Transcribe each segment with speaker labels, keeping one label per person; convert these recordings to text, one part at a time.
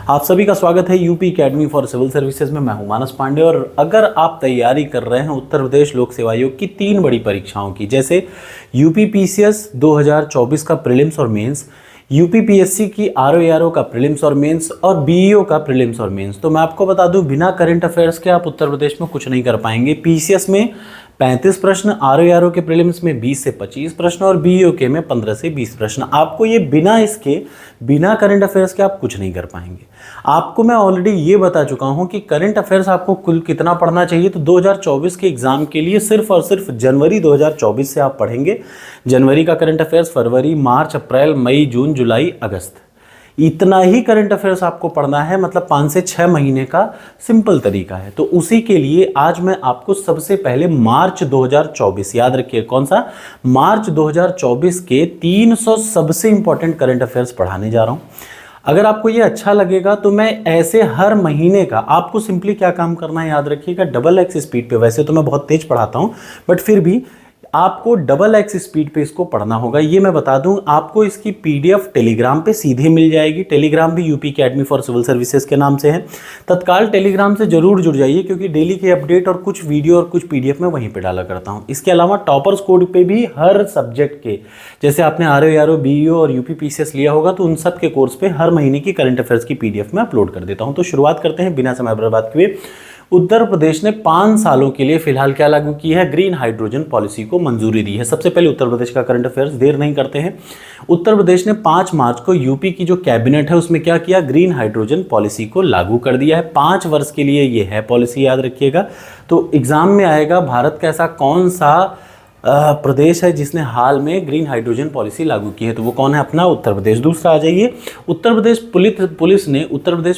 Speaker 1: आप सभी का स्वागत है UP academy for civil services में। मैं हूं मानस पांडे और अगर आप तैयारी कर रहे हैं उत्तर प्रदेश लोक सेवा आयोग की 3 बड़ी परीक्षाओं की, जैसे यूपी पीसीएस 2024 का प्रीलिम्स और मेंस, यूपी पीएससी की आरओ का प्रीलिम्स और मेंस और बीईओ का प्रीलिम्स और मेंस, तो मैं आपको बता दूं बिना करंट अफेयर्स के आप उत्तर प्रदेश में कुछ नहीं कर पाएंगे। पीसीएस में 35 प्रश्न, आरओ के प्रीलिम्स में 20 से 25 प्रश्न और बीईओ के में 15 से 20 प्रश्न। आपको ये बिना करंट अफेयर्स के आप कुछ नहीं कर पाएंगे। आपको मैं ऑलरेडी ये बता चुका हूँ कि करंट अफेयर्स आपको कुल कितना पढ़ना चाहिए। तो 2024 के एग्जाम के लिए सिर्फ और सिर्फ जनवरी 2024 से आप पढ़ेंगे। जनवरी का करंट अफेयर्स, फरवरी, मार्च, अप्रैल, मई, जून, जुलाई, अगस्त, इतना ही करंट अफेयर्स आपको पढ़ना है। मतलब 5 से 6 महीने का सिंपल तरीका है। तो उसी के लिए आज मैं आपको सबसे पहले मार्च 2024, याद रखिए कौन सा, मार्च 2024 के 300 सबसे इंपॉर्टेंट करंट अफेयर्स पढ़ाने जा रहा हूं। अगर आपको ये अच्छा लगेगा तो मैं ऐसे हर महीने का, आपको सिंपली क्या काम करना है याद रखिएगा, डबल एक्स स्पीड पे, वैसे तो मैं बहुत तेज पढ़ाता हूं बट फिर भी आपको डबल एक्स स्पीड पे इसको पढ़ना होगा। ये मैं बता दूं, आपको इसकी पीडीएफ टेलीग्राम पे सीधे मिल जाएगी। टेलीग्राम भी UP academy for civil services के नाम से है। तत्काल टेलीग्राम से जरूर जुड़ जाइए क्योंकि डेली के अपडेट और कुछ वीडियो और कुछ पीडीएफ में वहीं पे डाला करता हूं। इसके अलावा टॉपर्स कोड पे भी हर सब्जेक्ट के, जैसे आपने आरओ, बीईओ और यूपी पीसीएस लिया होगा तो उन सब के कोर्स पे हर महीने की करंट अफेयर्स की पीडीएफ में अपलोड कर देता हूं। तो शुरुआत करते हैं बिना समय बर्बाद किए। उत्तर प्रदेश ने 5 सालों के लिए फिलहाल क्या लागू की है, ग्रीन हाइड्रोजन पॉलिसी को मंजूरी दी है। सबसे पहले उत्तर प्रदेश का करंट अफेयर्स, देर नहीं करते हैं। उत्तर प्रदेश ने 5 मार्च को यूपी की जो कैबिनेट है उसमें क्या किया, ग्रीन हाइड्रोजन पॉलिसी को लागू कर दिया है। 5 वर्ष के लिए ये है पॉलिसी, याद रखिएगा। तो एग्जाम में आएगा भारत का ऐसा कौन सा प्रदेश है जिसने हाल में ग्रीन हाइड्रोजन पॉलिसी लागू की है, तो वो कौन है, अपना उत्तर प्रदेश। दूसरा आ जाइए, उत्तर प्रदेश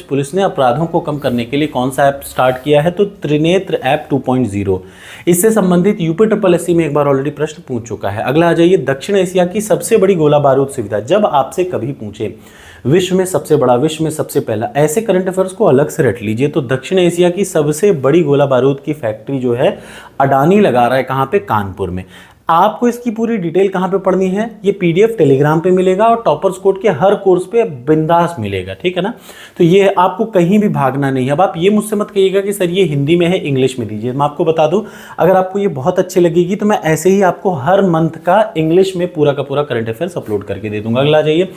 Speaker 1: पुलिस ने अपराधों को कम करने के लिए कौन सा ऐप स्टार्ट किया है, तो त्रिनेत्र ऐप 2.0। इससे संबंधित यूपी SSSC में एक बार ऑलरेडी प्रश्न पूछ चुका है। अगला आ जाइए, दक्षिण एशिया की सबसे बड़ी गोला बारूद सुविधा। जब आपसे कभी पूछे विश्व में सबसे बड़ा, विश्व में सबसे पहला, ऐसे करंट अफेयर्स को अलग से रट लीजिए। तो दक्षिण एशिया की सबसे बड़ी गोला बारूद की फैक्ट्री जो है अडानी लगा रहा है, कहाँ पे, कानपुर में। आपको इसकी पूरी डिटेल कहाँ पे पढ़नी है, ये पीडीएफ टेलीग्राम पे मिलेगा और टॉपर्स कोड के हर कोर्स पे बिंदास मिलेगा, ठीक है ना। तो ये आपको कहीं भी भागना नहीं है। अब आप ये मुझसे मत कहिएगा कि सर ये हिंदी में है, इंग्लिश में दीजिए। मैं आपको बता दूं, अगर आपको ये बहुत अच्छी लगेगी तो मैं ऐसे ही आपको हर मंथ का इंग्लिश में पूरा का पूरा करंट अफेयर्स अपलोड करके दे दूंगा। अगला जाइए,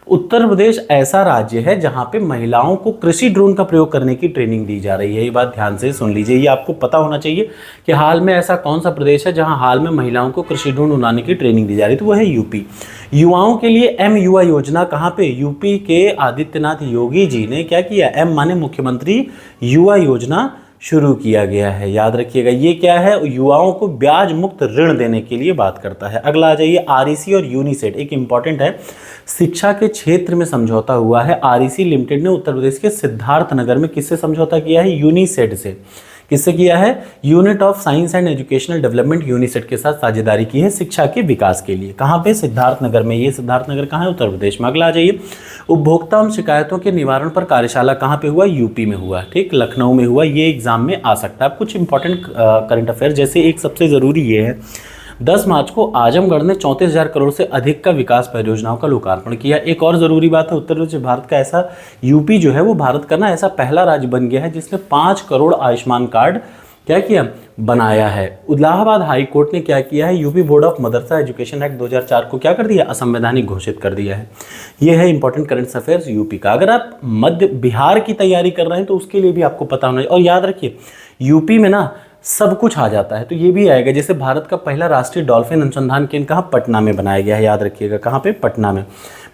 Speaker 1: उत्तर प्रदेश ऐसा राज्य है जहां पे महिलाओं को कृषि ड्रोन का प्रयोग करने की ट्रेनिंग दी जा रही है। ये बात ध्यान से सुन लीजिए, ये आपको पता होना चाहिए कि हाल में ऐसा कौन सा प्रदेश है जहां हाल में महिलाओं को कृषि ड्रोन उड़ाने की ट्रेनिंग दी जा रही है, तो वो है यूपी। युवाओं के लिए एम युवा योजना, कहां पे, यूपी के आदित्यनाथ योगी जी ने क्या किया, एम माने मुख्यमंत्री युवा योजना शुरू किया गया है। याद रखिएगा ये क्या है, युवाओं को ब्याज मुक्त ऋण देने के लिए बात करता है। अगला आ जाइए, आरईसी और यूनिसेट, एक इंपॉर्टेंट है, शिक्षा के क्षेत्र में समझौता हुआ है। आरईसी लिमिटेड ने उत्तर प्रदेश के सिद्धार्थनगर में किससे समझौता किया है, यूनिसेट से। किससे किया है, unit of science and educational development, यूनिसेट के साथ साझेदारी की है शिक्षा के विकास के लिए। कहाँ पे, सिद्धार्थनगर में। ये सिद्धार्थनगर कहाँ है, उत्तर प्रदेश में। अगला आ जाइए, उपभोक्ता शिकायतों के निवारण पर कार्यशाला कहाँ पे हुआ, यूपी में हुआ, ठीक, लखनऊ में हुआ। ये एग्जाम में आ सकता है। कुछ इंपॉर्टेंट करंट अफेयर, जैसे एक सबसे जरूरी ये है, 10 मार्च को आजमगढ़ ने 34,000 करोड़ से अधिक का विकास परियोजनाओं का लोकार्पण किया। एक और जरूरी बात है, उत्तर प्रदेश भारत का ऐसा, यूपी जो है वो भारत का ना ऐसा पहला राज्य बन गया है जिसने 5 करोड़ आयुष्मान कार्ड क्या किया, बनाया है। इलाहाबाद हाई कोर्ट ने क्या किया है, UP board of Madrasa education act 2004 को क्या कर दिया, असंवैधानिक घोषित कर दिया है। यह है इंपॉर्टेंट करंट अफेयर्स यूपी का। अगर आप मध्य बिहार की तैयारी कर रहे हैं तो उसके लिए भी आपको पता होना चाहिए। और याद रखिए यूपी में ना सब कुछ आ जाता है, तो ये भी आएगा। जैसे भारत का पहला राष्ट्रीय डॉल्फिन अनुसंधान केंद्र कहाँ, पटना में बनाया गया है, याद रखिएगा, कहाँ पे, पटना में।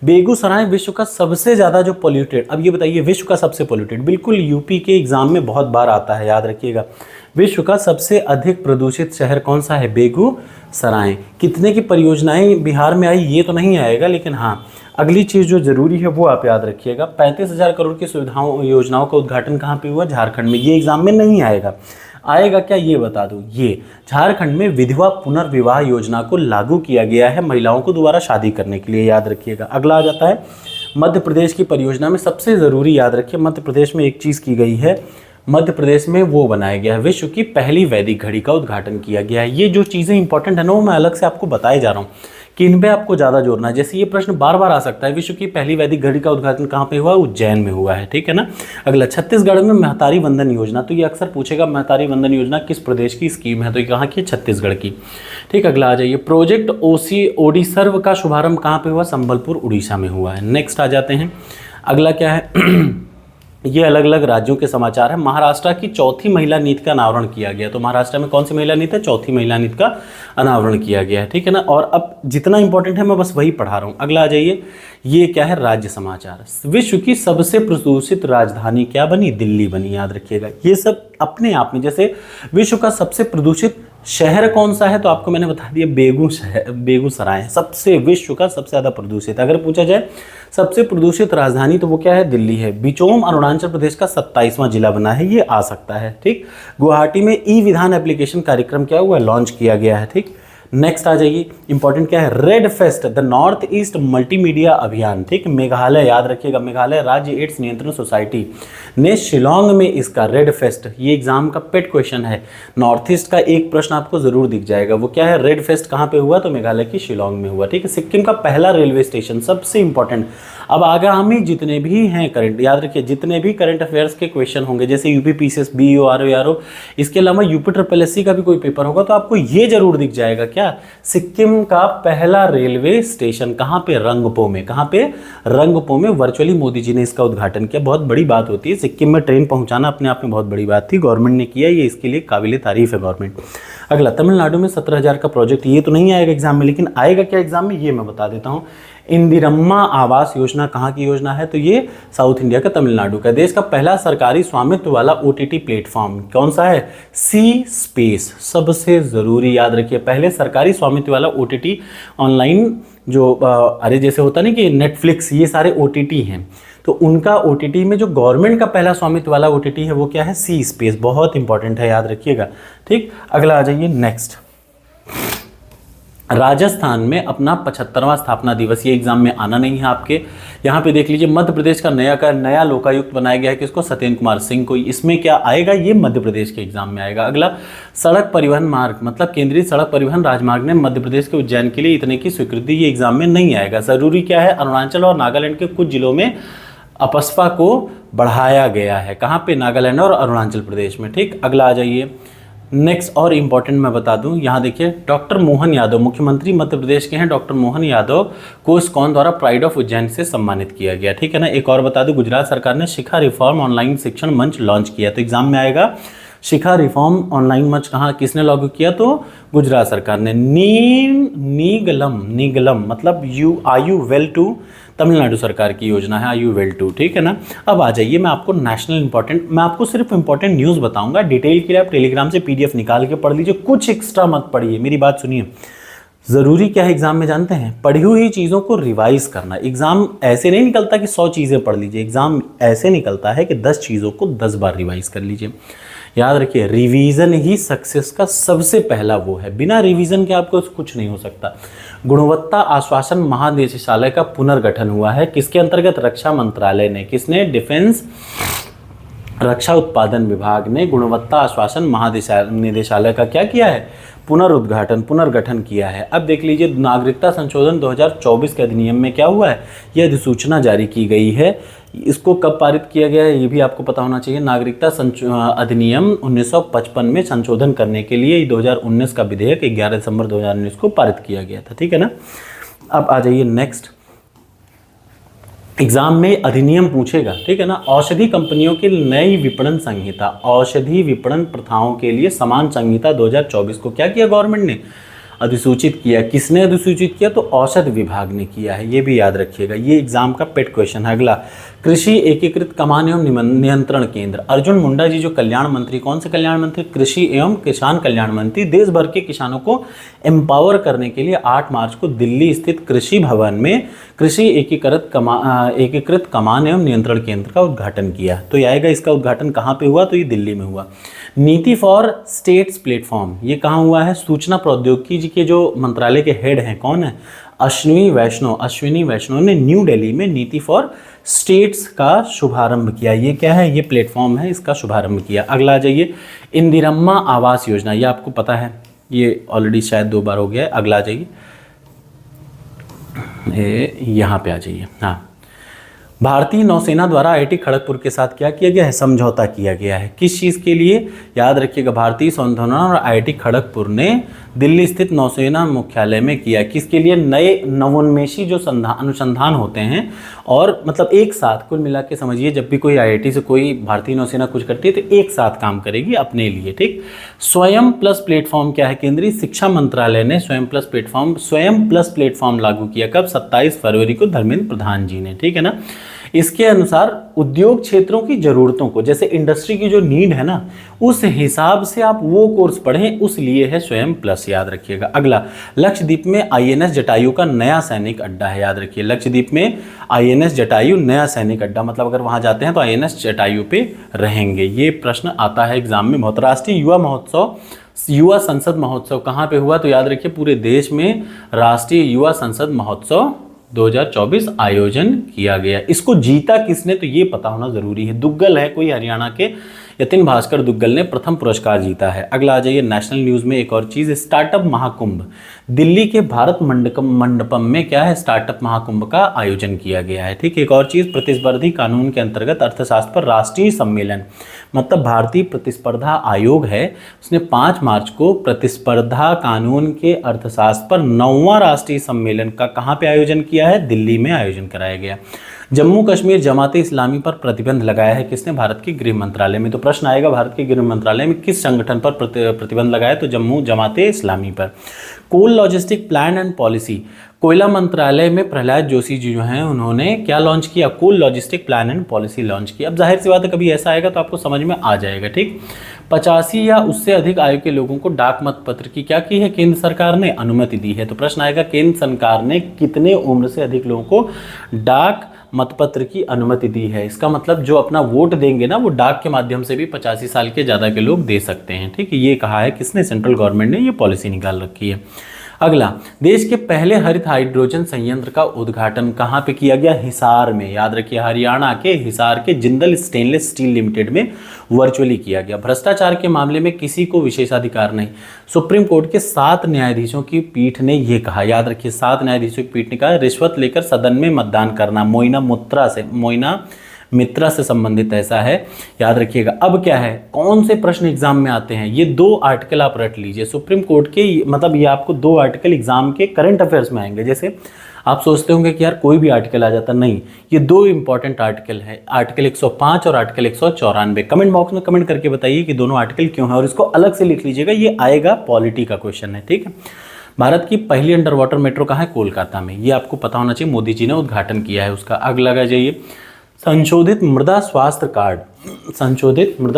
Speaker 1: बेगूसराय विश्व का सबसे ज़्यादा जो पोल्यूटेड, अब ये बताइए विश्व का सबसे पोल्यूटेड, बिल्कुल यूपी के एग्जाम में बहुत बार आता है, याद रखिएगा। विश्व का सबसे अधिक प्रदूषित शहर कौन सा है, बेगूसराय। कितने की परियोजनाएं बिहार में आई ये तो नहीं आएगा, लेकिन हाँ अगली चीज़ जो जरूरी है वो आप याद रखिएगा, 35,000 करोड़ की सुविधाओं योजनाओं का उद्घाटन कहाँ पे हुआ, झारखंड में। ये एग्जाम में नहीं आएगा, आएगा क्या ये बता दूं, ये झारखंड में विधवा पुनर्विवाह योजना को लागू किया गया है महिलाओं को दोबारा शादी करने के लिए, याद रखिएगा। अगला आ जाता है मध्य प्रदेश की परियोजना में सबसे ज़रूरी, याद रखिए, मध्य प्रदेश में एक चीज़ की गई है, मध्य प्रदेश में वो बनाया गया है, विश्व की पहली वैदिक घड़ी का उद्घाटन किया गया है। ये जो चीज़ें इंपॉर्टेंट है ना वो मैं अलग से आपको बताए जा रहा हूँ किन पे आपको ज़्यादा जोड़ना है। जैसे ये प्रश्न बार बार आ सकता है, विश्व की पहली वैदिक घड़ी का उद्घाटन कहाँ पे हुआ? उज्जैन में हुआ है, ठीक है ना। अगला, छत्तीसगढ़ में महतारी वंदन योजना, तो ये अक्सर पूछेगा महतारी वंदन योजना किस प्रदेश की स्कीम है, तो ये कहाँ की? छत्तीसगढ़ की, ठीक। अगला आ जाइए, प्रोजेक्ट ओडिसर्व का शुभारंभ कहाँ पे हुआ? संबलपुर उड़ीसा में हुआ है। नेक्स्ट आ जाते हैं, अगला क्या है ये अलग अलग राज्यों के समाचार है। महाराष्ट्र की चौथी महिला नीति का अनावरण किया गया, तो महाराष्ट्र में कौन सी महिला नीति है? चौथी महिला नीति का अनावरण किया गया है, ठीक है ना। और अब जितना इंपॉर्टेंट है मैं बस वही पढ़ा रहा हूँ। अगला आ जाइए, ये क्या है? राज्य समाचार। विश्व की सबसे प्रदूषित राजधानी क्या बनी? दिल्ली बनी, याद रखिएगा। ये सब अपने आप में, जैसे विश्व का सबसे प्रदूषित शहर कौन सा है, तो आपको मैंने बता दिया बेगूसराय सबसे, विश्व का सबसे ज़्यादा प्रदूषित। अगर पूछा जाए सबसे प्रदूषित राजधानी, तो वो क्या है? दिल्ली है। बिचौम अरुणाचल प्रदेश का 27वां जिला बना है, ये आ सकता है, ठीक। गुवाहाटी में ई विधान एप्लीकेशन कार्यक्रम क्या हुआ? लॉन्च किया गया है, ठीक। नेक्स्ट आ जाइए, इंपॉर्टेंट क्या है? Red fest the north east multimedia अभियान, ठीक। मेघालय, याद रखिएगा, मेघालय राज्य एड्स नियंत्रण सोसाइटी ने शिलोंग में इसका रेड फेस्ट, ये एग्जाम का पेट क्वेश्चन है, नॉर्थ ईस्ट का एक प्रश्न आपको जरूर दिख जाएगा। वो क्या है? रेड फेस्ट कहाँ पे हुआ? तो मेघालय की शिलोंग में हुआ, ठीक है। सिक्किम का पहला रेलवे स्टेशन, सबसे इंपॉर्टेंट। अब आगामी जितने भी हैं करंट, याद रखिए, जितने भी करंट अफेयर्स के क्वेश्चन होंगे, जैसे यूपी पीसीएस, बीईओ, आरओ, इसके अलावा यूपी ट्रिपल का भी कोई पेपर होगा, तो आपको ये जरूर दिख जाएगा क्या? सिक्किम का पहला रेलवे स्टेशन कहाँ पे? रंगपो में। कहाँ पे? रंगपो में। वर्चुअली मोदी जी ने इसका उद्घाटन किया। बहुत बड़ी बात होती है, सिक्किम में ट्रेन पहुंचाना अपने आप में बहुत बड़ी बात थी, गवर्नमेंट ने किया, ये इसके लिए काबिल तारीफ है गवर्नमेंट। अगला, तमिलनाडु में 17,000 का प्रोजेक्ट, ये तो नहीं आएगा एग्जाम में, लेकिन आएगा क्या एग्जाम में ये मैं बता देता हूँ। इंदिरम्मा आवास योजना कहाँ की योजना है? तो ये साउथ इंडिया का, तमिलनाडु का। देश का पहला सरकारी स्वामित्व वाला ओटीटी प्लेटफॉर्म कौन सा है? सी स्पेस, सबसे जरूरी याद रखिए, पहले सरकारी स्वामित्व वाला ओटीटी ऑनलाइन जो अरे जैसे होता नहीं कि नेटफ्लिक्स, ये सारे ओटीटी हैं, तो उनका ओटीटी में जो गवर्नमेंट का पहला स्वामित्व वाला ओटीटी है वो क्या है? सी स्पेस, बहुत इंपॉर्टेंट है, याद रखिएगा, ठीक। अगला आ जाइए, नेक्स्ट, राजस्थान में अपना 75वां स्थापना दिवस, ये एग्जाम में आना नहीं है आपके। यहाँ पे देख लीजिए, मध्य प्रदेश का नया लोकायुक्त बनाया गया है, किसको? सत्येंद्र कुमार सिंह को। इसमें क्या आएगा? ये मध्य प्रदेश के एग्जाम में आएगा। अगला, सड़क परिवहन मार्ग, मतलब केंद्रीय सड़क परिवहन राजमार्ग ने मध्य प्रदेश के उज्जैन के लिए इतने की स्वीकृति, ये एग्जाम में नहीं आएगा। जरूरी क्या है? अरुणाचल और नागालैंड के कुछ जिलों में अपस्पा को बढ़ाया गया है। कहाँ पे? नागालैंड और अरुणाचल प्रदेश में, ठीक। अगला आ जाइए, नेक्स्ट और इम्पॉर्टेंट मैं बता दूं, यहाँ देखिए, डॉक्टर मोहन यादव, मुख्यमंत्री मध्य प्रदेश के हैं, डॉक्टर मोहन यादव को इस्कॉन द्वारा प्राइड ऑफ उज्जैन से सम्मानित किया गया, ठीक है ना। एक और बता दूं, गुजरात सरकार ने शिखा रिफॉर्म ऑनलाइन शिक्षण मंच लॉन्च किया, तो एग्जाम में आएगा शिखा रिफॉर्म ऑनलाइन मंच, कहाँ किसने लागू किया? तो गुजरात सरकार ने। नीगलम मतलब आयु वेल टू, तमिलनाडु सरकार की योजना है आयु वेल टू, ठीक है ना। अब आ जाइए, मैं आपको नेशनल इंपॉर्टेंट, मैं आपको सिर्फ इंपॉर्टेंट न्यूज़ बताऊंगा, डिटेल के लिए आप टेलीग्राम से पीडीएफ निकाल के पढ़ लीजिए, कुछ एक्स्ट्रा मत पढ़िए, मेरी बात सुनिए। ज़रूरी क्या है एग्जाम में जानते हैं? पढ़ी हुई चीज़ों को रिवाइज करना। एग्जाम ऐसे नहीं निकलता कि 100 चीज़ें पढ़ लीजिए, एग्जाम ऐसे निकलता है कि 10 चीज़ों को 10 बार रिवाइज कर लीजिए। याद रखिए, रिवीजन ही सक्सेस का सबसे पहला वो है, बिना रिवीजन के आपको कुछ नहीं हो सकता। गुणवत्ता आश्वासन महानिदेशालय का पुनर्गठन हुआ है, किसके अंतर्गत? रक्षा मंत्रालय ने। किसने? डिफेंस रक्षा उत्पादन विभाग ने गुणवत्ता आश्वासन महानिदेशालय का क्या किया है? पुनर्गठन किया है। अब देख लीजिए, नागरिकता संशोधन 2024 के अधिनियम में क्या हुआ है? यह अधिसूचना जारी की गई है। इसको कब पारित किया गया है ये भी आपको पता होना चाहिए। नागरिकता अधिनियम 1955 में संशोधन करने के लिए 2019 का विधेयक 11 दिसंबर 2019 को पारित किया गया था, ठीक है ना। अब आ जाइए नेक्स्ट, एग्जाम में अधिनियम पूछेगा, ठीक है ना। औषधि कंपनियों की नई विपणन संहिता, औषधि विपणन प्रथाओं के लिए समान संहिता 2024 को क्या किया? गवर्नमेंट ने अधिसूचित किया। किसने अधिसूचित किया? तो औषध विभाग ने किया है, ये भी याद रखिएगा, ये एग्जाम का पेट क्वेश्चन है। अगला, कृषि एकीकृत कमान एवं नियंत्रण केंद्र, अर्जुन मुंडा जी जो कल्याण मंत्री, कौन से कल्याण मंत्री? कृषि एवं किसान कल्याण मंत्री, देश भर के किसानों को एम्पावर करने के लिए 8 मार्च को दिल्ली स्थित कृषि भवन में कृषि एकीकृत कमान एवं नियंत्रण केंद्र का उद्घाटन किया। तो ये आएगा, इसका उद्घाटन कहाँ पे हुआ? तो ये दिल्ली में हुआ। नीति फॉर स्टेट्स प्लेटफॉर्म, ये कहाँ हुआ है? सूचना प्रौद्योगिकी जी के जो मंत्रालय के हेड हैं, कौन है? अश्विनी वैष्णव ने न्यू दिल्ली में नीति फॉर स्टेट्स का शुभारंभ किया। ये क्या है? ये प्लेटफॉर्म है, इसका शुभारंभ किया। अगला आ जाइए, इंदिरम्मा आवास योजना, ये आपको पता है, ये ऑलरेडी शायद 2 बार हो गया है। अगला आ जाइए, यहाँ पे आ जाइए। हाँ, भारतीय नौसेना द्वारा आईआईटी खड़गपुर के साथ क्या किया गया है? समझौता किया गया है। किस चीज़ के लिए? याद रखिएगा, भारतीय नौसेना और आईआईटी खड़गपुर ने दिल्ली स्थित नौसेना मुख्यालय में किया। किसके लिए? नए नवोन्मेषी जो अनुसंधान होते हैं, और मतलब एक साथ कुल मिला के समझिए, जब भी कोई आईआईटी से कोई भारतीय नौसेना कुछ करती है तो एक साथ काम करेगी अपने लिए, ठीक। स्वयं प्लस प्लेटफॉर्म क्या है? केंद्रीय शिक्षा मंत्रालय ने स्वयं प्लस प्लेटफॉर्म लागू किया। कब? 27 फरवरी को धर्मेंद्र प्रधान जी ने, ठीक है ना। इसके अनुसार उद्योग क्षेत्रों की जरूरतों को, जैसे इंडस्ट्री की जो नीड है ना, उस हिसाब से आप वो कोर्स पढ़ें, उस लिए है स्वयं प्लस, याद रखिएगा। अगला, लक्षद्वीप में आईएनएस जटायु का नया सैनिक अड्डा है, याद रखिए। लक्षद्वीप में आईएनएस जटायु नया सैनिक अड्डा, मतलब अगर वहां जाते हैं तो आईएनएस जटायु पे रहेंगे। ये प्रश्न आता है एग्जाम में बहुत। राष्ट्रीय युवा संसद महोत्सव कहाँ पे हुआ? तो याद रखिए, पूरे देश में राष्ट्रीय युवा संसद महोत्सव 2024 आयोजन किया गया। इसको जीता किसने? तो ये पता होना जरूरी है। दुग्गल है कोई, हरियाणा के यतिन भास्कर दुग्गल ने प्रथम पुरस्कार जीता है। अगला आ जाइए नेशनल न्यूज में एक और चीज, स्टार्टअप महाकुंभ। दिल्ली के भारत मंडपम में क्या है? स्टार्टअप महाकुंभ का आयोजन किया गया है, ठीक। एक और चीज, प्रतिस्पर्धी कानून के अंतर्गत अर्थशास्त्र पर राष्ट्रीय सम्मेलन, मतलब भारतीय प्रतिस्पर्धा आयोग है, उसने 5 मार्च को प्रतिस्पर्धा कानून के अर्थशास्त्र पर 9वां राष्ट्रीय सम्मेलन का कहाँ पे आयोजन किया है? दिल्ली में आयोजन कराया गया। जम्मू कश्मीर जमाते इस्लामी पर प्रतिबंध लगाया है किसने? भारत के गृह मंत्रालय में। तो प्रश्न आएगा, भारत के गृह मंत्रालय में किस संगठन पर प्रतिबंध लगाया? तो जम्मू जमाते इस्लामी पर। कोल लॉजिस्टिक प्लान एंड पॉलिसी, कोयला मंत्रालय में प्रहलाद जोशी जी जो हैं, उन्होंने क्या लॉन्च किया? Coal logistic plan and policy launch की। अब जाहिर सी बात है, कभी ऐसा आएगा तो आपको समझ में आ जाएगा, ठीक। 85 या उससे अधिक आयु के लोगों को डाक मतपत्र की क्या की है? केंद्र सरकार ने अनुमति दी है। तो प्रश्न आएगा, केंद्र सरकार ने कितने उम्र से अधिक लोगों को डाक मतपत्र की अनुमति दी है? इसका मतलब जो अपना वोट देंगे ना, वो डाक के माध्यम से भी 85 साल के ज़्यादा के लोग दे सकते हैं, ठीक है। ये कहा है किसने? सेंट्रल गवर्नमेंट ने ये पॉलिसी निकाल रखी है। अगला, देश के पहले हरित हाइड्रोजन संयंत्र का उद्घाटन कहाँ पे किया गया? हिसार में, याद रखिए, हरियाणा के हिसार के जिंदल स्टेनलेस स्टील लिमिटेड में वर्चुअली किया गया। भ्रष्टाचार के मामले में किसी को विशेषाधिकार नहीं। सुप्रीम कोर्ट के 7 न्यायाधीशों की पीठ ने यह कहा, याद रखिए, 7 न्यायाधीशों की पीठ ने कहा, रिश्वत लेकर सदन में मतदान करना मोइना मित्रा से संबंधित ऐसा है, याद रखिएगा। अब क्या है, कौन से प्रश्न एग्जाम में आते हैं? ये 2 आर्टिकल आप रट लीजिए सुप्रीम कोर्ट के, मतलब ये आपको 2 आर्टिकल एग्जाम के करंट अफेयर्स में आएंगे। जैसे आप सोचते होंगे कि यार कोई भी आर्टिकल आ जाता, नहीं, ये 2 इंपॉर्टेंट आर्टिकल है, आर्टिकल 105 और आर्टिकल 194। कमेंट बॉक्स में कमेंट करके बताइए कि दोनों आर्टिकल क्यों है, और इसको अलग से लिख लीजिएगा, ये आएगा पॉलिटी का क्वेश्चन है, ठीक है। भारत की पहली अंडर वाटर मेट्रो कहाँ है? कोलकाता में। ये आपको पता होना चाहिए, मोदी जी ने उद्घाटन किया है उसका। अगला आ जाइए, संशोधित मृदा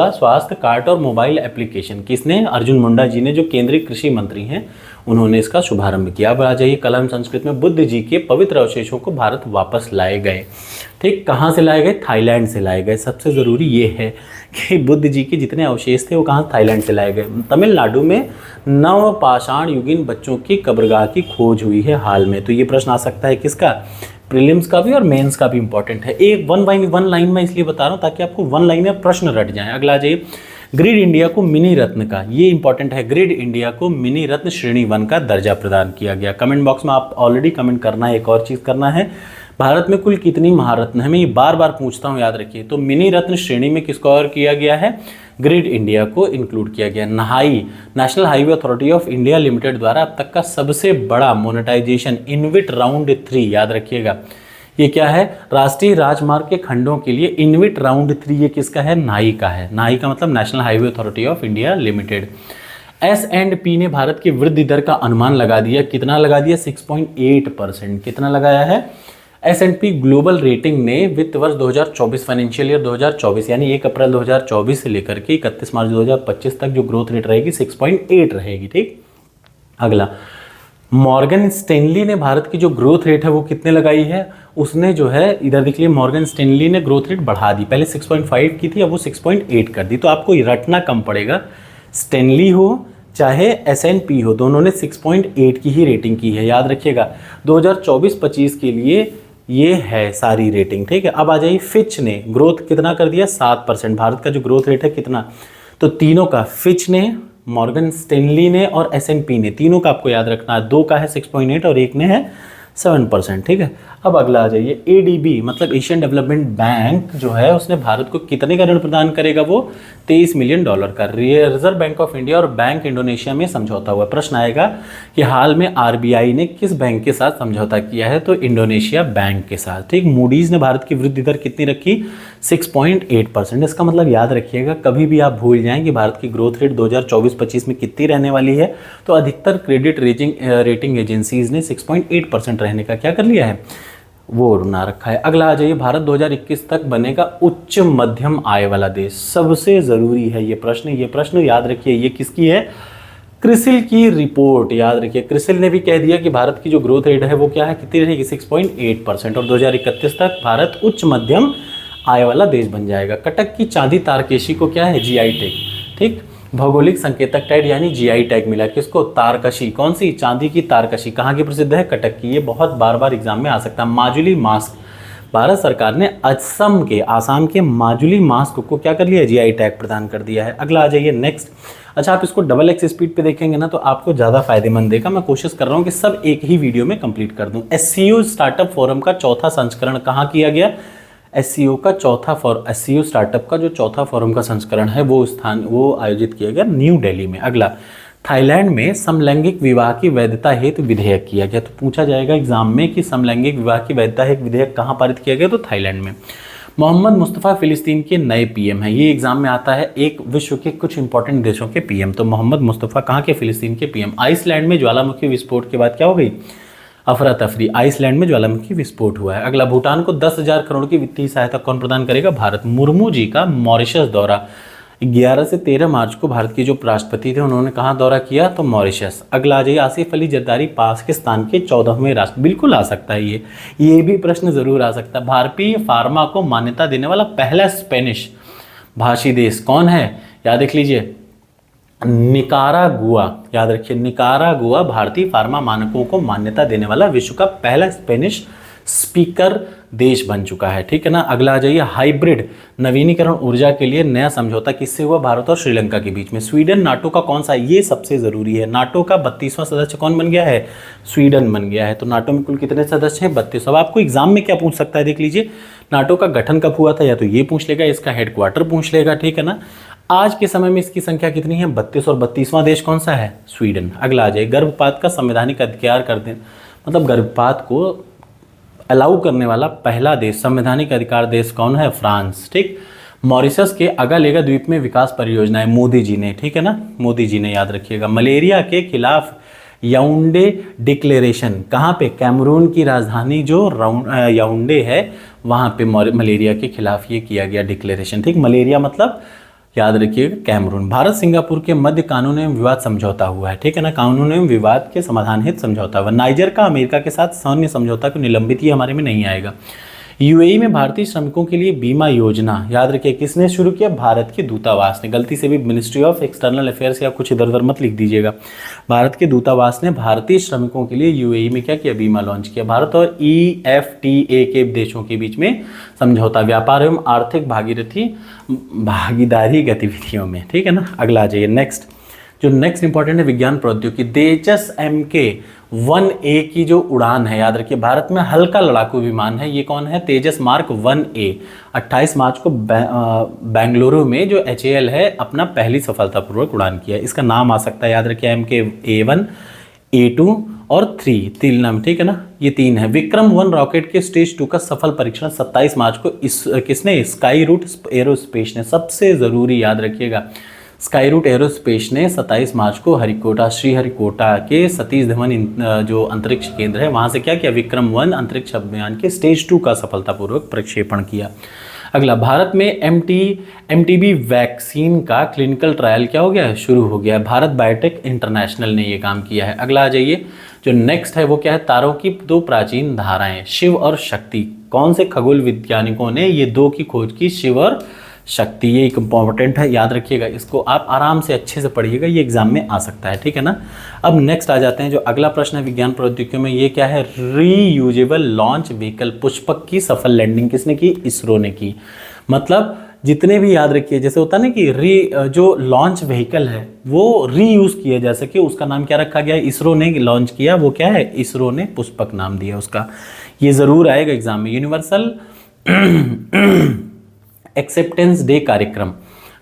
Speaker 1: स्वास्थ्य कार्ड और मोबाइल एप्लीकेशन किसने? अर्जुन मुंडा जी ने, जो केंद्रीय कृषि मंत्री हैं, उन्होंने इसका शुभारंभ किया। अब आ जाइए, कलम संस्कृत में बुद्ध जी के पवित्र अवशेषों को भारत वापस लाए गए, ठीक। कहाँ से लाए गए? थाईलैंड से लाए गए। सबसे ज़रूरी ये है कि बुद्ध जी के जितने अवशेष थे वो कहाँ? थाईलैंड से लाए गए। तमिलनाडु में नवपाषाण युगीन बच्चों की कब्रगाह की खोज हुई है हाल में। तो ये प्रश्न आ सकता है किसका? प्रीलिम्स का भी और मेंस का भी इंपॉर्टेंट है। एक 1 लाइन में इसलिए बता रहा हूँ ताकि आपको 1 लाइन में प्रश्न रट जाएं। अगला आ जाइए, ग्रिड इंडिया को मिनी रत्न का, ये इंपॉर्टेंट है, ग्रिड इंडिया को मिनी रत्न श्रेणी 1 का दर्जा प्रदान किया गया। कमेंट बॉक्स में आप ऑलरेडी कमेंट करना है। एक और चीज़ करना है, भारत में कुल कितनी महारत्न है? मैं ये बार बार पूछता हूँ, याद रखिए। तो मिनी रत्न श्रेणी में किसको और किया गया है? ग्रिड इंडिया को इंक्लूड किया गया। National highway authority of India limited द्वारा अब तक का सबसे बड़ा मोनेटाइजेशन इनविट राउंड 3, याद रखिएगा, ये क्या है? राष्ट्रीय राजमार्ग के खंडों के लिए इनविट राउंड 3, ये किसका है? नाई का है। नाई का मतलब national highway authority of India limited. S&P ने भारत की वृद्धि दर का अनुमान लगा दिया, कितना लगा दिया? 6.8%। कितना लगाया है? S&P ग्लोबल रेटिंग ने वित्त वर्ष 2024 फाइनेंशियल ईयर 2024 यानी 1 अप्रैल 2024 से लेकर के 31 मार्च 2025 तक जो ग्रोथ रेट रहेगी 6.8 रहेगी, ठीक। अगला, मॉर्गन स्टैनली ने भारत की जो ग्रोथ रेट है वो कितने लगाई है? उसने जो है, इधर देख लीजिए, मॉर्गन स्टैनली ने ग्रोथ रेट बढ़ा दी, पहले 6.5 की थी, अब वो 6.8 कर दी। तो आपको रटना कम पड़ेगा, स्टैनली हो चाहे S&P हो, दोनों ने 6.8 की ही रेटिंग की है, याद रखिएगा। 2024-25 के लिए ये है सारी रेटिंग, ठीक है। अब आ जाइए, फिच ने ग्रोथ कितना कर दिया? 7%। भारत का जो ग्रोथ रेट है कितना? तो तीनों का, फिच ने, मॉर्गन स्टैनली ने और S&P ने, तीनों का आपको याद रखना है। 2 का है 6.8 और 1 ने है 7%। ठीक है, अब अगला आ जाइए, एडीबी मतलब एशियन डेवलपमेंट बैंक जो है उसने भारत को कितने का ऋण प्रदान करेगा, वो $23 मिलियन का। रिजर्व बैंक ऑफ इंडिया और बैंक इंडोनेशिया में समझौता हुआ। प्रश्न आएगा कि हाल में आरबीआई ने किस बैंक के साथ समझौता किया है, तो इंडोनेशिया बैंक के साथ। ठीक, मूडीज ने भारत की वृद्धि दर कितनी रखी, 6.8%। इसका मतलब याद रखिएगा, कभी भी आप भूल जाएं कि भारत की ग्रोथ रेट 2024-25 में कितनी रहने वाली है, तो अधिकतर क्रेडिट रेटिंग एजेंसीज ने 6.8% रहने का क्या कर लिया है, वो ना रखा है। अगला आ जाइए, भारत 2021 तक बनेगा उच्च मध्यम आय वाला देश। सबसे ज़रूरी है ये प्रश्न याद रखिए, ये किसकी है, क्रिसिल की रिपोर्ट। याद रखिए, क्रिसिल ने भी कह दिया कि भारत की जो ग्रोथ रेट है वो क्या है, कितनी रहेगी, 6.8%, और 2031 तक भारत उच्च मध्यम आय वाला देश बन जाएगा। कटक की चांदी तारकशी को क्या है, जीआई टैग। ठीक, भौगोलिक संकेतक टैग यानी जीआई टैग मिला किसको, तारकशी। कौन सी, चांदी की तारकशी। कहाँ की प्रसिद्ध है, कटक की। ये बहुत बार बार एग्जाम में आ सकता है। माजुली मास्क, भारत सरकार ने आसाम के माजुली मास्क को क्या कर लिया, जीआई टैग प्रदान कर दिया है। अगला आ जाइए नेक्स्ट। अच्छा, आप इसको डबल एक्स स्पीड पे देखेंगे ना तो आपको ज़्यादा फायदेमंद देगा। मैं कोशिश कर रहा हूँ कि सब एक ही वीडियो में कंप्लीट कर दूँ। एससीओ स्टार्टअप फोरम का चौथा संस्करण कहाँ किया गया, एससीओ स्टार्टअप का जो चौथा फोरम का संस्करण है वो आयोजित किया गया न्यू दिल्ली में। अगला, थाईलैंड में समलैंगिक विवाह की वैधता हेतु विधेयक किया गया। तो पूछा जाएगा एग्जाम में कि समलैंगिक विवाह की वैधता हेतु विधेयक कहाँ पारित किया गया, तो थाईलैंड में। मोहम्मद मुस्तफ़ा फिलिस्तीन के नए पीएम हैं। ये एग्जाम में आता है, एक विश्व के कुछ इंपॉर्टेंट देशों के पीएम। तो मोहम्मद मुस्तफ़ा कहाँ के, फिलिस्तीन के पीएम। आइसलैंड में ज्वालामुखी विस्फोट के बाद क्या हो गई, अफरा तफरी। आइसलैंड में ज्वालामुखी विस्फोट हुआ है। अगला, भूटान को 10,000 करोड़ की वित्तीय सहायता कौन प्रदान करेगा, भारत। मुर्मू जी का मॉरिशस दौरा, 11 से 13 मार्च को भारत के जो राष्ट्रपति थे उन्होंने कहाँ दौरा किया, तो मॉरिशस। अगला आ जाइए, आसिफ अली जरदारी पाकिस्तान के 14वें राष्ट्र, बिल्कुल आ सकता है ये भी प्रश्न जरूर आ सकता है। भारतीय फार्मा को मान्यता देने वाला पहला स्पेनिश भाषी देश कौन है, याद रख लीजिए, निकारागुआ। याद रखिए, निकारागुआ भारतीय फार्मा मानकों को मान्यता देने वाला विश्व का पहला स्पेनिश स्पीकर देश बन चुका है। ठीक है ना। अगला आ जाइए, हाइब्रिड नवीनीकरण ऊर्जा के लिए नया समझौता किससे हुआ, भारत और श्रीलंका के बीच में। स्वीडन नाटो का कौन सा, ये सबसे जरूरी है, नाटो का 32वां सदस्य कौन बन गया है, स्वीडन बन गया है। तो नाटो में कुल कितने सदस्य हैं, 32। अब आपको एग्जाम में क्या पूछ सकता है, देख लीजिए, नाटो का गठन कब हुआ था, या तो ये पूछ लेगा, इसका हेडक्वार्टर पूछ लेगा। ठीक है ना। आज के समय में इसकी संख्या कितनी है, 32, और 32वां देश कौन सा है, स्वीडन। अगला आ जाए, गर्भपात का संवैधानिक अधिकार कर दें, मतलब गर्भपात को अलाउ करने वाला पहला देश, संवैधानिक अधिकार देश कौन है, फ्रांस। ठीक, मॉरिशस के अगालेगा द्वीप में विकास परियोजनाएं मोदी जी ने, ठीक है ना, मोदी जी ने, याद रखिएगा। मलेरिया के खिलाफ याउंडे डिक्लेरेशन, कहाँ पे, कैमरून की राजधानी जो याउंडे है वहाँ पे मलेरिया के खिलाफ ये किया गया डिक्लेरेशन। ठीक, मलेरिया मतलब याद रखिएगा कैमरून। भारत सिंगापुर के मध्य कानून एवं विवाद समझौता हुआ है। ठीक है ना, कानून एवं विवाद के समाधान हेतु समझौता हुआ। नाइजर का अमेरिका के साथ सैन्य समझौता को निलंबित, ये हमारे में नहीं आएगा। यूएई में भारतीय श्रमिकों के लिए बीमा योजना, याद रखिए किसने शुरू किया, भारत के दूतावास ने। गलती से भी मिनिस्ट्री ऑफ एक्सटर्नल अफेयर्स या कुछ इधर उधर मत लिख दीजिएगा। भारत के दूतावास ने भारतीय श्रमिकों के लिए यूएई में क्या किया, बीमा लॉन्च किया। भारत और EFTA के देशों के बीच में समझौता, व्यापार एवं आर्थिक भागीदारी गतिविधियों में। ठीक है ना। अगला आ जाइए, नेक्स्ट जो नेक्स्ट इंपॉर्टेंट है, विज्ञान प्रौद्योगिकी। तेजस MK-1A की जो उड़ान है, याद रखिए भारत में हल्का लड़ाकू विमान है, ये कौन है, तेजस मार्क 1A। 28 मार्च को बेंगलुरु में जो HAL है अपना पहली सफलतापूर्वक उड़ान किया। इसका नाम आ सकता है, याद रखिए MK-A1, A2 और 3, तीन नाम। ठीक है ना, ये 3 है। विक्रम 1 रॉकेट के स्टेज 2 का सफल परीक्षण 27 मार्च को किसने, स्काई रूट एरोस्पेस ने। सबसे ज़रूरी याद रखिएगा, स्काई रूट एरोस्पेस ने 27 मार्च को श्रीहरिकोटा के सतीश धवन जो अंतरिक्ष केंद्र है वहाँ से क्या किया, विक्रम 1 अंतरिक्ष अभियान के स्टेज 2 का सफलतापूर्वक प्रक्षेपण किया। अगला, भारत में MTB वैक्सीन का क्लिनिकल ट्रायल क्या हो गया है, शुरू हो गया है। भारत बायोटेक इंटरनेशनल ने ये काम किया है। अगला आ जाइए, जो नेक्स्ट है वो क्या है, तारों की 2 प्राचीन धाराएं, शिव और शक्ति। कौन से खगोल वैज्ञानिकों ने ये 2 की खोज की, शिव और शक्ति। ये एक इंपॉर्टेंट है, याद रखिएगा, इसको आप आराम से अच्छे से पढ़िएगा, ये एग्जाम में आ सकता है। ठीक है ना। अब नेक्स्ट आ जाते हैं, जो अगला प्रश्न है विज्ञान प्रौद्योगिकी में, ये क्या है, रीयूजेबल लॉन्च व्हीकल। पुष्पक की सफल लैंडिंग किसने की, इसरो ने की। मतलब जितने भी याद रखिए, जैसे होता है ना कि जो लॉन्च व्हीकल है वो रीयूज किया जा सके, उसका नाम क्या रखा गया है? इसरो ने लॉन्च किया, वो क्या है? इसरो ने पुष्पक नाम दिया उसका। ये जरूर आएगा एग्जाम में। यूनिवर्सल एक्सेप्टेंस डे कार्यक्रम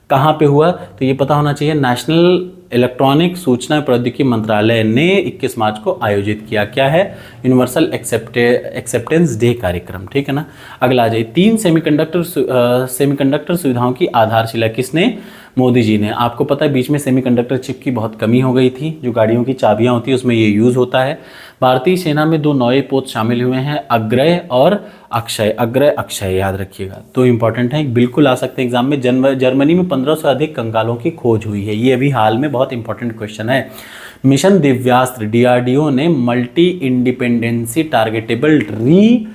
Speaker 1: कहाँ पे हुआ? तो ये पता होना चाहिए, नेशनल इलेक्ट्रॉनिक सूचना प्रौद्योगिकी मंत्रालय ने 21 मार्च को आयोजित किया। क्या है? यूनिवर्सल एक्सेप्टेंस डे कार्यक्रम, ठीक है ना। अगला आ जाइए, 3 सेमीकंडक्टर सुविधाओं की आधारशिला किसने? मोदी जी ने। आपको पता है बीच में सेमीकंडक्टर चिप की बहुत कमी हो गई थी, जो गाड़ियों की चाबियां होती है उसमें ये यूज़ होता है। भारतीय सेना में 2 नए पोत शामिल हुए हैं, अग्रय और अक्षय। अग्रय अक्षय याद रखिएगा, तो इंपॉर्टेंट है, बिल्कुल आ सकते हैं एग्जाम में। जर्मनी में 15 से अधिक कंकालों की खोज हुई है, ये अभी हाल में बहुत इंपॉर्टेंट क्वेश्चन है। मिशन दिव्यास्त्र, डीआरडीओ ने multi independency targetable re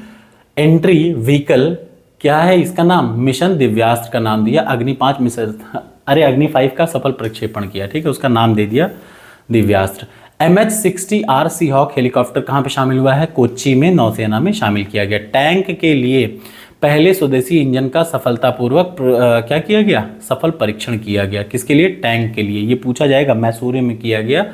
Speaker 1: entry vehicle, क्या है इसका नाम? मिशन दिव्यास्त्र का नाम दिया। अग्नि 5 मिसाइल, अरे अग्नि 5 का सफल प्रक्षेपण किया, ठीक है, उसका नाम दे दिया दिव्यास्त्र। MH-60R सीहॉक हेलीकॉप्टर कहाँ पे शामिल हुआ है? कोच्चि में नौसेना में शामिल किया गया। टैंक के लिए पहले स्वदेशी इंजन का सफलतापूर्वक क्या किया गया? सफल परीक्षण किया गया। किसके लिए? टैंक के लिए। ये पूछा जाएगा, मैसूरी में किया गया,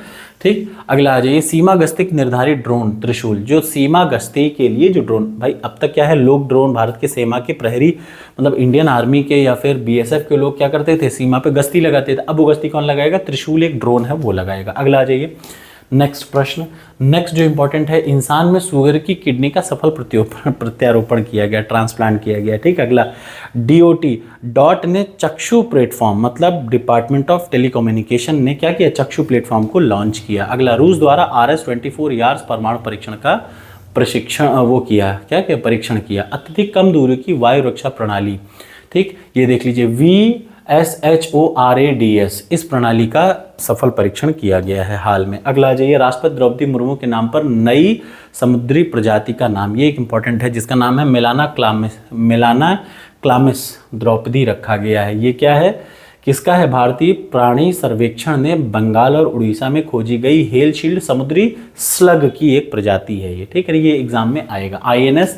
Speaker 1: ठीक। अगला आ जाइए, सीमा गश्ती निर्धारित ड्रोन त्रिशूल, जो सीमा गश्ती के लिए जो ड्रोन, भाई अब तक क्या है, लोग ड्रोन भारत के सीमा के प्रहरी, मतलब इंडियन आर्मी के या फिर BSF के लोग क्या करते थे? सीमा पे गश्ती लगाते थे। अब वो गश्ती कौन लगाएगा? त्रिशूल एक ड्रोन है वो लगाएगा। अगला आ जाइए, नेक्स्ट प्रश्न। नेक्स्ट जो इंपॉर्टेंट है, इंसान में सुअर की किडनी का सफल प्रत्यारोपण किया गया, ट्रांसप्लांट किया गया, ठीक। अगला, DOT डॉट ने चक्षु प्लेटफॉर्म, मतलब डिपार्टमेंट ऑफ टेलीकम्युनिकेशन ने क्या किया? चक्षु प्लेटफॉर्म को लॉन्च किया। अगला, रूस द्वारा RS-24 यार्स परमाणु परीक्षण का प्रशिक्षण वो किया, क्या किया? परीक्षण किया। अत्यधिक कम दूरी की वायु रक्षा प्रणाली, ठीक, ये देख लीजिए, VSHORADS, इस प्रणाली का सफल परीक्षण किया गया है हाल में। अगला आ जाइए, राष्ट्रपति द्रौपदी मुर्मू के नाम पर नई समुद्री प्रजाति का नाम, ये एक इंपॉर्टेंट है, जिसका नाम है मेलाना क्लामिस द्रौपदी रखा गया है। ये क्या है? किसका है? भारतीय प्राणी सर्वेक्षण ने बंगाल और उड़ीसा में खोजी गई हेल शील्ड समुद्री स्लग की एक प्रजाति है ये, ठीक है, ये एग्जाम में आएगा। INS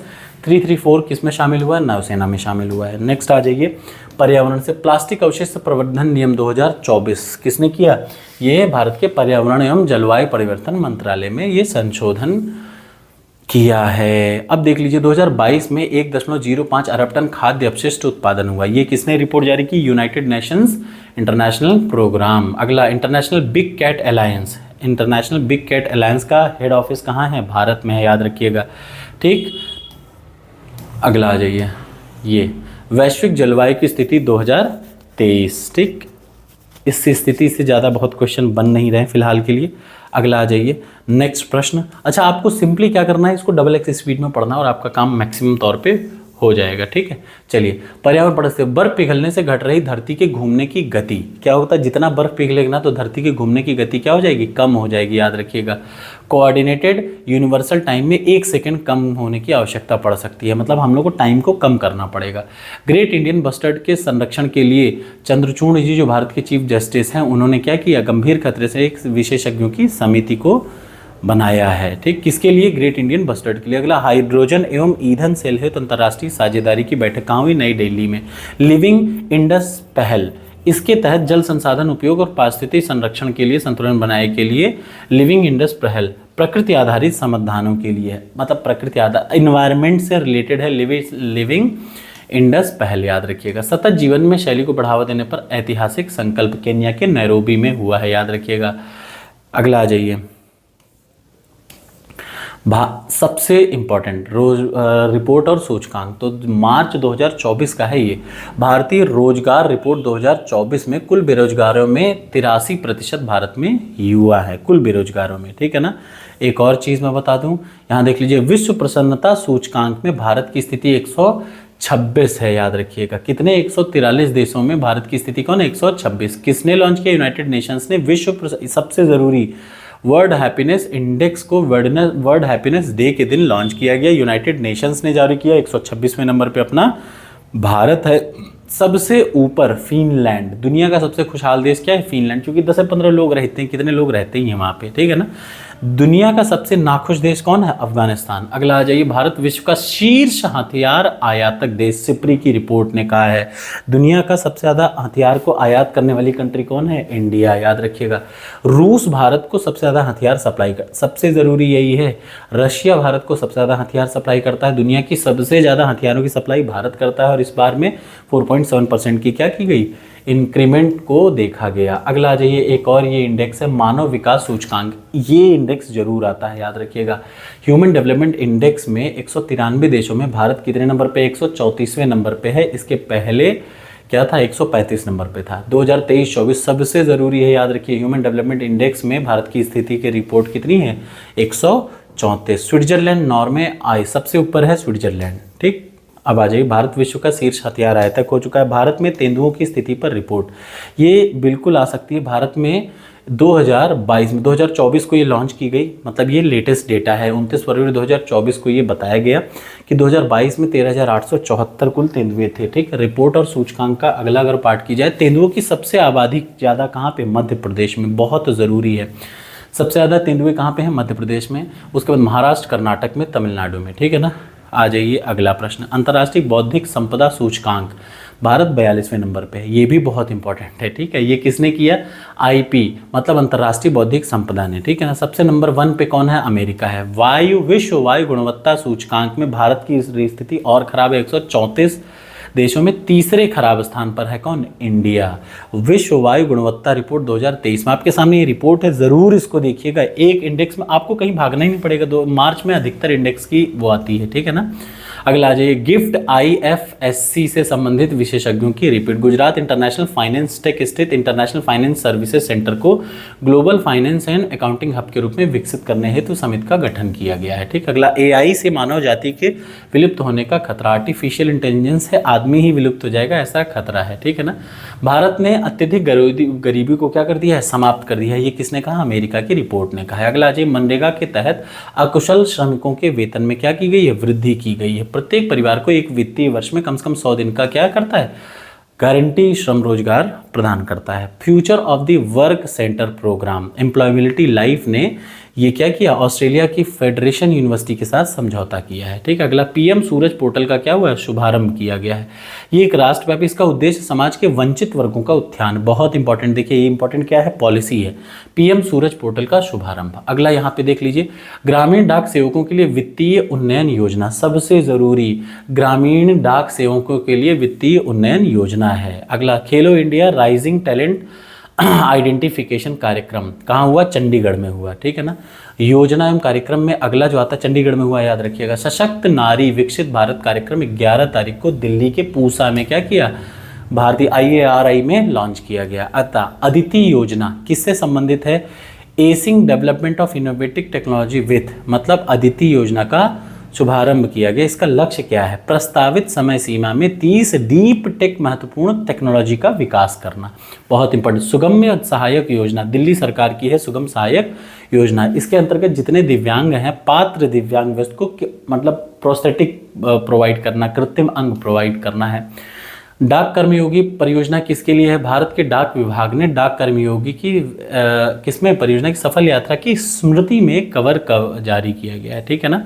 Speaker 1: 334 किस में शामिल हुआ है? नौसेना में शामिल हुआ है। नेक्स्ट आ जाइए, पर्यावरण से प्लास्टिक अवशेष प्रबंधन नियम 2024 किसने किया? ये भारत के पर्यावरण एवं जलवायु परिवर्तन मंत्रालय में ये संशोधन किया है। अब देख लीजिए, 2022 में 1.05 अरब टन खाद्य अपशिष्ट उत्पादन हुआ। ये किसने रिपोर्ट जारी की? United nations international programme. अगला, international big cat alliance, international big cat alliance का हेड ऑफिस कहाँ है? भारत में है, याद रखिएगा, ठीक। अगला आ जाइए, ये वैश्विक जलवायु की स्थिति 2023, ठीक। इस स्थिति से ज़्यादा बहुत क्वेश्चन बन नहीं रहे फिलहाल के लिए। अगला आ जाइए, नेक्स्ट प्रश्न। अच्छा, आपको सिंपली क्या करना है, इसको डबल एक्स स्पीड में पढ़ना और आपका काम मैक्सिमम तौर पे हो जाएगा, ठीक है। चलिए, पर्यावरण पढ़ते से, बर्फ पिघलने से घट रही धरती के घूमने की गति। क्या होता है? जितना बर्फ पिघलेगा ना तो धरती के घूमने की गति क्या हो जाएगी? कम हो जाएगी, याद रखिएगा। कोऑर्डिनेटेड यूनिवर्सल टाइम में 1 सेकंड कम होने की आवश्यकता पड़ सकती है, मतलब हम लोग को टाइम को कम करना पड़ेगा। ग्रेट इंडियन बस्टर्ड के संरक्षण के लिए चंद्रचूड़ जी, जो भारत के चीफ जस्टिस हैं, उन्होंने क्या किया? गंभीर खतरे से एक विशेषज्ञों की समिति को बनाया है, ठीक। किसके लिए? ग्रेट इंडियन बस्टर्ड के लिए। अगला, हाइड्रोजन एवं ईंधन सेल हेतु अंतर्राष्ट्रीय साझेदारी की बैठक कहाँ हुई? नई दिल्ली में। लिविंग इंडस पहल, इसके तहत जल संसाधन उपयोग और पारिस्थितिक संरक्षण के लिए संतुलन बनाने के लिए लिविंग इंडस पहल प्रकृति आधारित समाधानों के लिए है, मतलब प्रकृति आधार इन्वायरमेंट से रिलेटेड है लिविंग इंडस पहल, याद रखिएगा। सतत जीवन में शैली को बढ़ावा देने पर ऐतिहासिक संकल्प केन्या के नैरोबी में हुआ है, याद रखिएगा। अगला आ जाइए, सबसे इम्पॉर्टेंट रिपोर्ट और सूचकांक, तो मार्च 2024 का है ये। भारतीय रोजगार रिपोर्ट 2024 में कुल बेरोजगारों में 83% भारत में युवा है, कुल बेरोजगारों में, ठीक है ना। एक और चीज़ मैं बता दूं, यहाँ देख लीजिए, विश्व प्रसन्नता सूचकांक में भारत की स्थिति 126 है, याद रखिएगा। कितने? 143 देशों में भारत की स्थिति कौन है? 126। किसने लॉन्च किया? यूनाइटेड नेशंस ने। विश्व सबसे ज़रूरी वर्ल्ड हैप्पीनेस इंडेक्स को वर्ल्ड हैप्पीनेस डे के दिन लॉन्च किया गया, यूनाइटेड नेशंस ने जारी किया। 126वें नंबर पे अपना भारत है। सबसे ऊपर फिनलैंड, दुनिया का सबसे खुशहाल देश क्या है? फिनलैंड, क्योंकि 10 से 15 लोग रहते हैं, कितने लोग रहते ही हैं वहाँ पे, ठीक है ना। दुनिया का सबसे नाखुश देश कौन है? अफगानिस्तान। अगला आ जाइए, भारत विश्व का शीर्ष हथियार आयातक देश, सिप्री की रिपोर्ट ने कहा है। दुनिया का सबसे ज़्यादा हथियार को आयात करने वाली कंट्री कौन है? इंडिया, याद रखिएगा। रूस भारत को सबसे ज़्यादा हथियार सप्लाई कर, सबसे ज़रूरी यही है, रशिया भारत को सबसे ज़्यादा हथियार सप्लाई करता है। दुनिया की सबसे ज़्यादा हथियारों की सप्लाई भारत करता है और इस बार में 4.7% की क्या की गई? इंक्रीमेंट को देखा गया। अगला आ जाइए, एक और ये इंडेक्स है मानव विकास सूचकांक, ये इंडेक्स जरूर आता है, याद रखिएगा। ह्यूमन डेवलपमेंट इंडेक्स में 193 देशों में भारत कितने नंबर पे? 134वें नंबर पे है। इसके पहले क्या था? 135 नंबर पे था। 2023-24 सबसे ज़रूरी है, याद रखिए। ह्यूमन डेवलपमेंट इंडेक्स में भारत की स्थिति की रिपोर्ट कितनी है? 134। स्विट्जरलैंड, नॉर्वे आए, सबसे ऊपर है स्विट्जरलैंड, ठीक। अब आ जाइए, भारत विश्व का शीर्ष हथियार आयातक हो चुका है। भारत में तेंदुओं की स्थिति पर रिपोर्ट, ये बिल्कुल आ सकती है। भारत में 2022 में 2024 को ये लॉन्च की गई, मतलब ये लेटेस्ट डेटा है। 29 फरवरी 2024 को ये बताया गया कि 2022 में 13,874 कुल तेंदुए थे, ठीक। रिपोर्ट और सूचकांक का अगला अगर पार्ट की जाए, तेंदुओं की सबसे आबादी ज़्यादा कहाँ पे? मध्य प्रदेश में, बहुत ज़रूरी है। सबसे ज़्यादा तेंदुए कहाँ पे हैं? मध्य प्रदेश में। उसके बाद महाराष्ट्र, कर्नाटक में, तमिलनाडु में, ठीक है ना। आ जाइए अगला प्रश्न, अंतर्राष्ट्रीय बौद्धिक संपदा सूचकांक, भारत 42वें नंबर पे है। ये भी बहुत इंपॉर्टेंट है, ठीक है। ये किसने किया? आईपी, मतलब अंतर्राष्ट्रीय बौद्धिक संपदा ने, ठीक है ना। सबसे नंबर 1 पे कौन है? अमेरिका है। विश्व वायु गुणवत्ता सूचकांक में भारत की स्थिति और खराब है। 134 देशों में तीसरे खराब स्थान पर है कौन? इंडिया। विश्व वायु गुणवत्ता रिपोर्ट 2023 में आपके सामने ये रिपोर्ट है, जरूर इसको देखिएगा। एक इंडेक्स में आपको कहीं भागना ही नहीं पड़ेगा, 2 मार्च में अधिकतर इंडेक्स की वो आती है, ठीक है ना। अगला आ जाइए, गिफ्ट IFSC से संबंधित विशेषज्ञों की report, Gujarat international finance take स्थित इंटरनेशनल फाइनेंस सर्विसेज सेंटर को global finance and accounting hub के रूप में विकसित करने हेतु समिति का गठन किया गया है, ठीक। अगला, AI से मानव जाति के विलुप्त होने का खतरा, आर्टिफिशियल इंटेलिजेंस है, आदमी ही विलुप्त हो जाएगा ऐसा खतरा है, ठीक है ना। भारत ने अत्यधिक गरीबी को क्या कर दिया है? समाप्त कर दिया है। ये किसने कहा? अमेरिका की रिपोर्ट ने कहा है। अगला आ जाइए, मनरेगा के तहत अकुशल श्रमिकों के वेतन में क्या की गई है? वृद्धि की गई है। प्रत्येक परिवार को एक वित्तीय वर्ष में कम से कम 100 दिन का क्या करता है? गारंटी श्रम रोजगार प्रदान करता है। Future of the work centre programme, employability life ने ये क्या किया? ऑस्ट्रेलिया की फेडरेशन यूनिवर्सिटी के साथ समझौता किया है, ठीक। अगला, PM सूरज पोर्टल का क्या हुआ है? शुभारंभ किया गया है। ये एक राष्ट्रव्यापी, इसका उद्देश्य समाज के वंचित वर्गों का उत्थान, बहुत इंपॉर्टेंट, देखिए ये इंपॉर्टेंट क्या है? पॉलिसी है। PM सूरज पोर्टल का शुभारंभ। अगला यहाँ पे देख लीजिए, ग्रामीण डाक सेवकों के लिए वित्तीय उन्नयन योजना, सबसे जरूरी ग्रामीण डाक सेवकों के लिए वित्तीय उन्नयन योजना है। अगला, खेलो इंडिया राइजिंग टैलेंट आइडेंटिफिकेशन कार्यक्रम कहाँ हुआ? चंडीगढ़ में हुआ, ठीक है ना। योजना एवं कार्यक्रम में अगला जो आता है चंडीगढ़ में हुआ, याद रखिएगा। सशक्त नारी विकसित भारत कार्यक्रम 11 तारीख को दिल्ली के पूसा में क्या किया? भारतीय IARI में लॉन्च किया गया। अतः अदिति योजना किससे संबंधित है? Acing development of innovative technology with, मतलब अदिति योजना का शुभारंभ किया गया। इसका लक्ष्य क्या है? प्रस्तावित समय सीमा में 30 डीप टेक महत्वपूर्ण टेक्नोलॉजी का विकास करना, बहुत इंपॉर्टेंट। सुगम्य सहायक योजना दिल्ली सरकार की है, सुगम सहायक योजना। इसके अंतर्गत जितने दिव्यांग हैं, पात्र दिव्यांग व्यक्ति को मतलब प्रोस्थेटिक प्रोवाइड करना, कृत्रिम अंग प्रोवाइड करना है। डाक कर्मयोगी परियोजना किसके लिए है? भारत के डाक विभाग ने डाक कर्मयोगी की किसमें परियोजना की सफल यात्रा की स्मृति में कवर जारी किया गया है, ठीक है ना।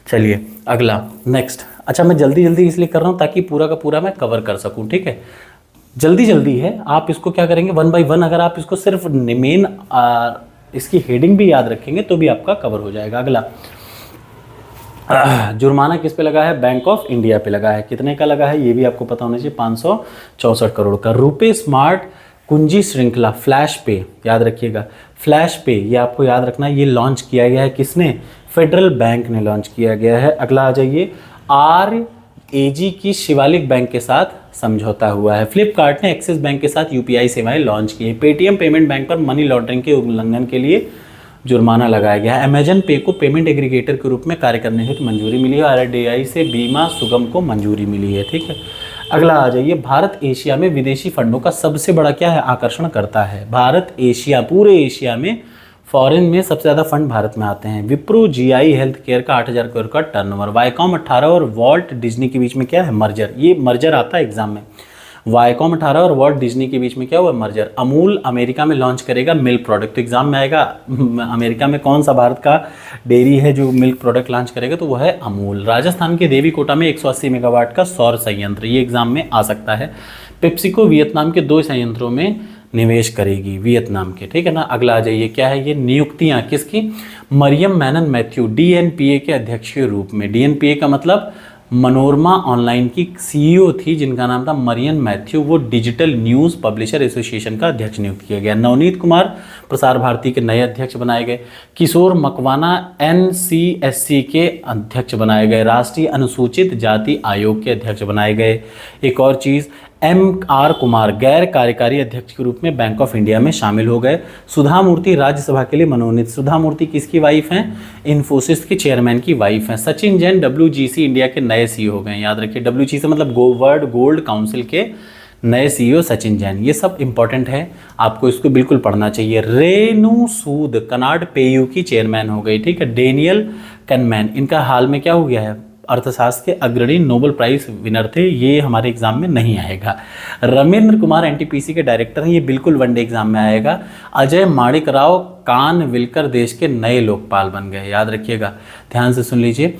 Speaker 1: चलिए अगला, नेक्स्ट। अच्छा, मैं जल्दी जल्दी इसलिए कर रहा हूँ ताकि पूरा का पूरा मैं कवर कर सकूँ, ठीक है। जल्दी जल्दी है, आप इसको क्या करेंगे 1 बाय 1, अगर आप इसको सिर्फ मेन इसकी हेडिंग भी याद रखेंगे तो भी आपका कवर हो जाएगा। अगला, जुर्माना किस पे लगा है? बैंक ऑफ इंडिया पे लगा है। कितने का लगा है ये भी आपको पता होना चाहिए, 564 करोड़ का। रुपे स्मार्ट कुंजी श्रृंखला फ्लैश पे, याद रखिएगा, फ्लैश पे ये आपको याद रखना, ये लॉन्च किया गया है किसने? फेडरल बैंक ने लॉन्च किया गया है। अगला आ जाइए, RAG की शिवालिक बैंक के साथ समझौता हुआ है। फ्लिपकार्ट ने एक्सिस बैंक के साथ UPI सेवाएं लॉन्च की है। पेटीएम पेमेंट बैंक पर मनी लॉन्ड्रिंग के उल्लंघन के लिए जुर्माना लगाया गया है। अमेजन पे को पेमेंट एग्रीगेटर के रूप में कार्य करने हेतु मंजूरी मिली है। RDI से बीमा सुगम को मंजूरी मिली है, ठीक है। अगला आ जाइए, भारत एशिया में विदेशी फंडों का सबसे बड़ा क्या है? आकर्षण करता है। भारत एशिया, पूरे एशिया में फॉरेन में सबसे ज़्यादा फंड भारत में आते हैं। विप्रो GI हेल्थ केयर का 8,000 करोड़ का टर्नओवर। वाईकॉम 18 और वॉल्ट डिज्नी के बीच में क्या है? मर्जर, ये मर्जर आता है एग्जाम में। वायकॉम 18 और वॉल्ट डिज्नी के बीच में क्या हुआ, मर्जर। अमूल अमेरिका में लॉन्च करेगा मिल्क प्रोडक्ट, तो एग्जाम में आएगा अमेरिका में कौन सा भारत का डेयरी है जो मिल्क प्रोडक्ट लॉन्च करेगा, तो वह है अमूल। राजस्थान के देवीकोटा में 180 मेगावाट का सौर संयंत्र, ये एग्जाम में आ सकता है। पेप्सिको वियतनाम के 2 संयंत्रों में निवेश करेगी, वियतनाम के, ठीक है ना। अगला आ जाइए, क्या है ये, नियुक्तियां किसकी, मरियम मेनन मैथ्यू डीएनपीए के अध्यक्ष के रूप में। डीएनपीए का मतलब मनोरमा ऑनलाइन की सीईओ थी जिनका नाम था मरियम मैथ्यू, वो डिजिटल न्यूज़ पब्लिशर एसोसिएशन का अध्यक्ष नियुक्त किया गया। नवनीत कुमार प्रसार भारती के नए अध्यक्ष बनाए गए। किशोर मकवाना एनसीएससी के अध्यक्ष बनाए गए। राष्ट्रीय अनुसूचित जाति आयोग के अध्यक्ष बनाए गए। एक और चीज़, एम.आर. कुमार गैर कार्यकारी अध्यक्ष के रूप में बैंक ऑफ इंडिया में शामिल हो गए। सुधा मूर्ति राज्यसभा के लिए मनोनीत। सुधा मूर्ति किसकी वाइफ हैं, इन्फोसिस के चेयरमैन की वाइफ हैं। सचिन जैन डब्ल्यूजीसी इंडिया के नए सीईओ हो गए, याद रखिए डब्ल्यूजीसी मतलब वर्ल्ड गोल्ड काउंसिल के नए सीईओ सचिन जैन। ये सब इंपॉर्टेंट है, आपको इसको बिल्कुल पढ़ना चाहिए। रेणु सूद कनाड पेयू की चेयरमैन हो गई, ठीक है। डेनियल कनमैन, इनका हाल में क्या हो गया है, अर्थशास्त्र के अग्रणी नोबेल प्राइज विनर थे, ये हमारे एग्जाम में नहीं आएगा। रमेंद्र कुमार एनटीपीसी के डायरेक्टर हैं, ये बिल्कुल वनडे एग्जाम में आएगा। अजय माणिक राव कानविलकर देश के नए लोकपाल बन गए, याद रखिएगा, ध्यान से सुन लीजिए।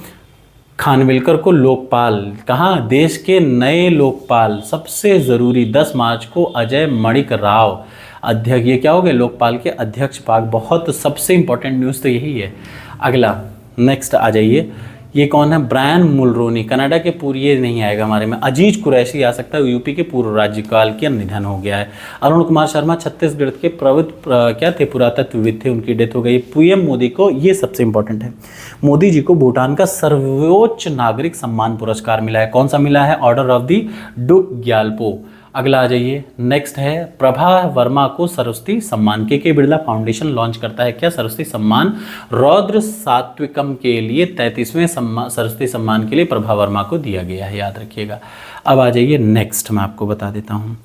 Speaker 1: खानविलकर को लोकपाल, कहाँ, देश के नए लोकपाल, सबसे ज़रूरी 10 मार्च को अजय माणिक राव अध्यक्ष, ये क्या हो गए, लोकपाल के अध्यक्ष पाक। बहुत सबसे इंपॉर्टेंट न्यूज़ तो यही है। अगला नेक्स्ट आ जाइए, ये कौन है, ब्रायन मुलरोनी, कनाडा के पूर्व, ये नहीं आएगा हमारे में। अजीज कुरैशी आ सकता है, यूपी के पूर्व राज्यपाल का निधन हो गया है। अरुण कुमार शर्मा छत्तीसगढ़ के क्या थे, पुरातत्वविद थे, उनकी डेथ हो गई। पीएम मोदी को, ये सबसे इंपॉर्टेंट है, मोदी जी को भूटान का सर्वोच्च नागरिक सम्मान पुरस्कार मिला है। कौन सा मिला है, ऑर्डर ऑफ द डुक ग्याल्पो। अगला आ जाइए, नेक्स्ट है, प्रभा वर्मा को सरस्वती सम्मान, के बिरला फाउंडेशन लॉन्च करता है क्या, सरस्वती सम्मान। रौद्र सात्विकम के लिए 33वें सरस्वती सम्मान के लिए प्रभा वर्मा को दिया गया है, याद रखिएगा। अब आ जाइए नेक्स्ट, मैं आपको बता देता हूँ,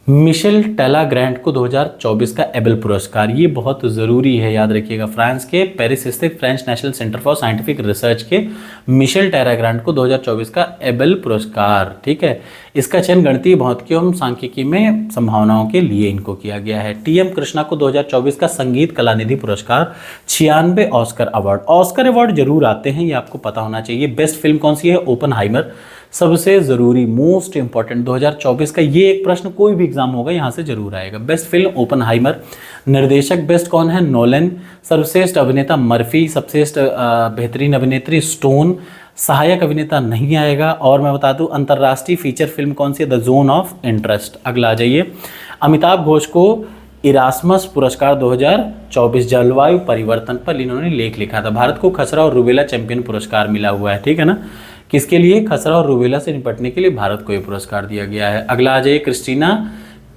Speaker 1: मिशेल टेलाग्रांट को 2024 का एबेल पुरस्कार, ये बहुत ज़रूरी है, याद रखिएगा। फ्रांस के पेरिस स्थित French national centre for scientific research के मिशेल टेलाग्रांट को 2024 का एबेल पुरस्कार, ठीक है। इसका चयन गणितीय भौतिकी एवं सांख्यिकी में संभावनाओं के लिए इनको किया गया है। टी.एम. कृष्णा को 2024 का संगीत कलानिधि पुरस्कार, 96 ऑस्कर अवार्ड। ऑस्कर अवार्ड जरूर आते हैं, ये आपको पता होना चाहिए। बेस्ट फिल्म कौन सी है, ओपनहाइमर, सबसे ज़रूरी मोस्ट इंपॉर्टेंट 2024 का ये एक प्रश्न कोई भी एग्जाम होगा यहाँ से जरूर आएगा। Best film Oppenheimer. निर्देशक बेस्ट कौन है, नोलन। सर्वश्रेष्ठ अभिनेता मर्फी। सर्वश्रेष्ठ बेहतरीन अभिनेत्री स्टोन। सहायक अभिनेता नहीं आएगा। और मैं बता दूं अंतर्राष्ट्रीय फीचर फिल्म कौन सी है, द जोन ऑफ इंटरेस्ट। अगला आ जाइए, अमिताभ घोष को इरास्मस पुरस्कार 2024 जलवायु परिवर्तन पर इन्होंने लेख लिखा था। भारत को खसरा और रूबेला चैंपियन पुरस्कार मिला हुआ है, ठीक है ना। किसके लिए, खसरा और रूबेला से निपटने के लिए भारत को ये पुरस्कार दिया गया है। अगला आ जाइए, क्रिस्टीना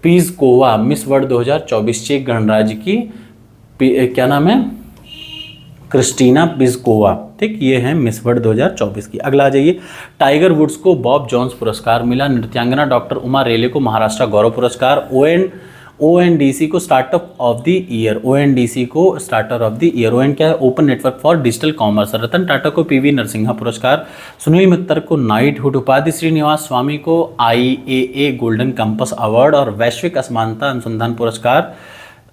Speaker 1: पीज़कोवा मिस वर्ल्ड 2024 चेक गणराज्य की, क्या नाम है, क्रिस्टीना पिज़कोवा, ठीक, ये है मिस वर्ल्ड 2024 की। अगला आ जाइए, टाइगर वुड्स को बॉब जोन्स पुरस्कार मिला। नृत्यांगना डॉक्टर उमा रेले को महाराष्ट्र गौरव पुरस्कार। ओएनडीसी को startup of the year, ONDC को startup of the year. ON क्या है, open network for digital commerce. Ratan Tata को पीवी नरसिम्हा पुरस्कार। सुनील मित्तर को नाइटहुड उपाधि। श्रीनिवास स्वामी को आईएए गोल्डन कंपस अवार्ड और वैश्विक असमानता अनुसंधान पुरस्कार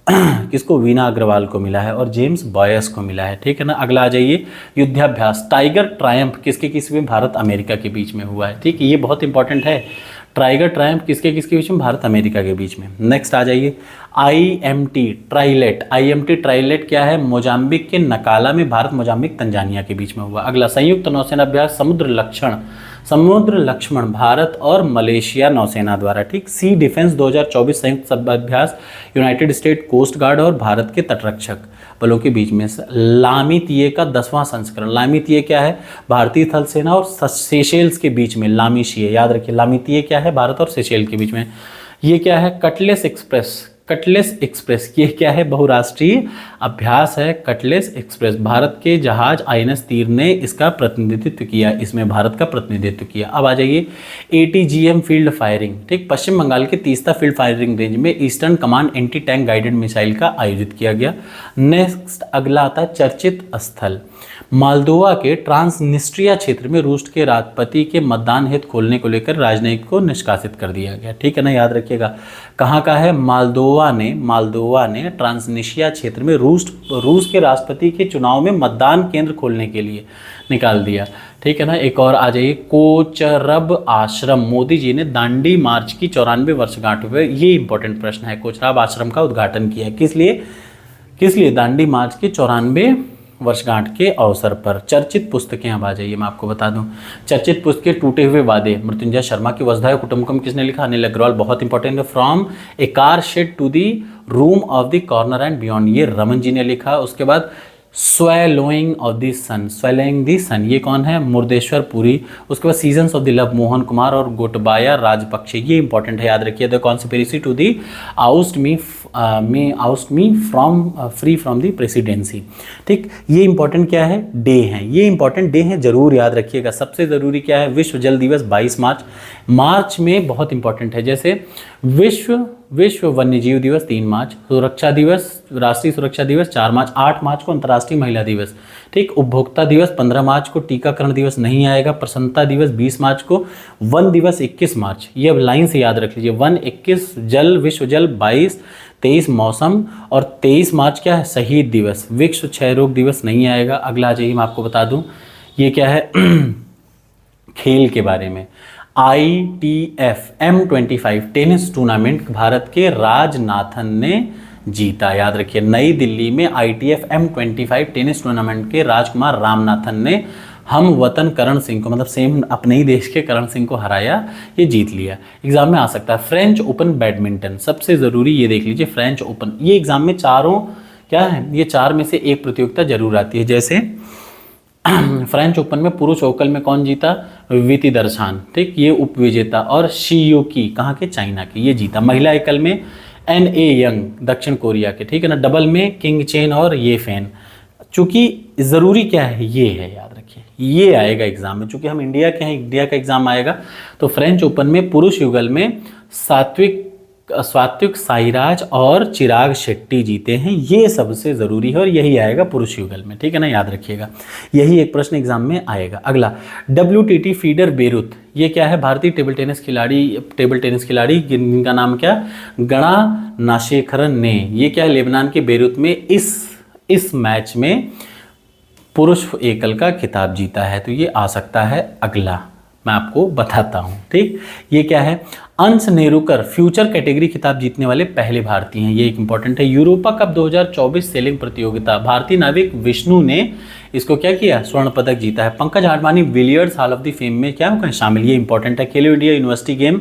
Speaker 1: किसको, वीना अग्रवाल को मिला है और जेम्स बॉयस को मिला है, ठीक है ना। अगला आ जाइए, युद्धाभ्यास टाइगर ट्रायम्फ किसके किसके भारत अमेरिका के बीच में हुआ है, ठीक है, ये बहुत इंपॉर्टेंट है। टाइगर ट्रायम्फ किसके किसके बीच में, भारत अमेरिका के बीच में। नेक्स्ट आ जाइए, आईएमटी ट्राइलेट क्या है, मोजाम्बिक के नकाला में भारत मोजाम्बिक तंजानिया के बीच में हुआ। अगला, संयुक्त नौसेना अभ्यास समुद्र लक्ष्मण भारत और मलेशिया नौसेना द्वारा, ठीक। सी डिफेंस 2024 संयुक्त अभ्यास यूनाइटेड स्टेट कोस्ट गार्ड और भारत के तटरक्षक बलों के बीच में। लामीतीये का 10वां संस्करण। लामीतीये क्या है, भारतीय थल सेना और सेशेल्स के बीच में लामीशिये, याद रखिए। लामीतीये क्या है, भारत और सेशेल के बीच में। ये क्या है, कटलेस एक्सप्रेस कटलेस एक्सप्रेस, ये क्या है? बहुराष्ट्रीय अभ्यास है कटलेस एक्सप्रेस। भारत के जहाज INS तीर ने इसका प्रतिनिधित्व किया, इसमें भारत का प्रतिनिधित्व किया। अब आ जाइए ATGM फील्ड फायरिंग, ठीक, पश्चिम बंगाल के तीस्ता फील्ड फायरिंग रेंज में eastern command anti tank guided missile का आयोजित किया गया। नेक्स्ट अगला आता है चर्चित स्थल। मालदोवा के ट्रांसनिस्ट्रिया क्षेत्र में रूस के राष्ट्रपति के मतदान हेतु खोलने को लेकर राजनयिक को निष्कासित कर दिया गया, ठीक है ना, याद रखिएगा। कहाँ का है? मालदोवा ने ट्रांसनिस्ट्रिया क्षेत्र में रूस के राष्ट्रपति के चुनाव में मतदान केंद्र खोलने के लिए निकाल दिया, ठीक है ना। एक और आ जाइए कोचरब आश्रम, मोदी जी ने दांडी मार्च की 94 वर्षगांठ पर, ये इंपॉर्टेंट प्रश्न है, कोचरब आश्रम का उद्घाटन किया। किस लिए? दांडी मार्च की 94 वर्षगांठ के अवसर पर। चर्चित पुस्तकें अब आ जाइए, मैं आपको बता दूं। चर्चित पुस्तकें टूटे हुए वादे, मृत्युंजय शर्मा की वसुधैव कुटुंबकम किसने लिखा? अनिल अग्रवाल, बहुत इंपॉर्टेंट है। From a car shed to the room of the corner and beyond, ये रमन जी ने लिखा। उसके बाद swallowing of the sun, swallowing the sun, ये कौन है? मुर्देश्वर पुरी। उसके बाद seasons of the love, Mohan Kumar और गोटबाया राजपक्षे, ये इंपॉर्टेंट है, याद रखिए। The conspiracy to the oust me from free from the presidency, ठीक। ये इंपॉर्टेंट क्या है? डे हैं, ये इंपॉर्टेंट डे हैं, जरूर याद रखिएगा। सबसे ज़रूरी क्या है? विश्व जल दिवस 22 मार्च में बहुत इंपॉर्टेंट है, जैसे विश्व वन्यजीव दिवस 3 मार्च, सुरक्षा दिवस, राष्ट्रीय सुरक्षा दिवस 4 मार्च, 8 मार्च को अंतर्राष्ट्रीय महिला दिवस, ठीक। उपभोक्ता दिवस 15 मार्च को, टीकाकरण दिवस नहीं आएगा। प्रसन्नता दिवस 20 मार्च को, वन दिवस 21 मार्च, ये अब लाइन से याद रख लीजिए। वन 21, जल, विश्व जल 22, 23 मौसम, और 23 मार्च क्या है? शहीद दिवस। विश्व क्षय रोग दिवस नहीं आएगा। अगला आ जाइए, मैं आपको बता दूं, ये क्या है? खेल के बारे में। ITF M25 tennis tournament Bharat के राजनाथन ने जीता, याद रखिए। नई दिल्ली में ITF M25 टेनिस टूर्नामेंट के राजकुमार रामनाथन ने हम वतन करण सिंह को, मतलब सेम अपने ही देश के करण सिंह को हराया, ये जीत लिया। एग्जाम में आ सकता है। फ्रेंच ओपन बैडमिंटन, सबसे ज़रूरी ये देख लीजिए, फ्रेंच ओपन, ये एग्जाम में चारों क्या है? ये 4 में से एक प्रतियोगिता जरूर आती है। जैसे फ्रेंच ओपन में पुरुष ओकल में कौन जीता? विति दर्शान, ठीक, ये उपविजेता। और शियोकी, कहाँ के? चाइना के, ये जीता। महिला एकल में NA यंग, दक्षिण कोरिया के, ठीक है ना। डबल में किंग चेन और ये फैन। चूंकि ज़रूरी क्या है? ये है, याद रखिए, ये आएगा एग्जाम में, चूंकि हम इंडिया के हैं, इंडिया का एग्जाम आएगा। तो फ्रेंच ओपन में पुरुष युगल में सात्विक साईराज और चिराग शेट्टी जीते हैं, ये सबसे ज़रूरी है, और यही आएगा पुरुष युगल में, ठीक है ना, याद रखिएगा। यही एक प्रश्न एग्जाम में आएगा। अगला WTT फीडर बेरूत, ये क्या है? भारतीय टेबल टेनिस खिलाड़ी जिनका नाम क्या? गणानाशेखरन ने, ये क्या है? लेबनान के बेरूत में इस मैच में पुरुष एकल का खिताब जीता है। तो ये आ सकता है। अगला मैं आपको बताता हूँ, ठीक। ये क्या है? अंश नेरुकर फ्यूचर कैटेगरी खिताब जीतने वाले पहले भारतीय हैं, ये एक इंपॉर्टेंट है। यूरोपा कप 2024 सेलिंग प्रतियोगिता, भारतीय नाविक विष्णु ने इसको क्या किया? स्वर्ण पदक जीता है। Pankaj Advani billiards hall of the fame में क्या होगा? शामिल, ये इंपॉर्टेंट है। खेलो इंडिया यूनिवर्सिटी गेम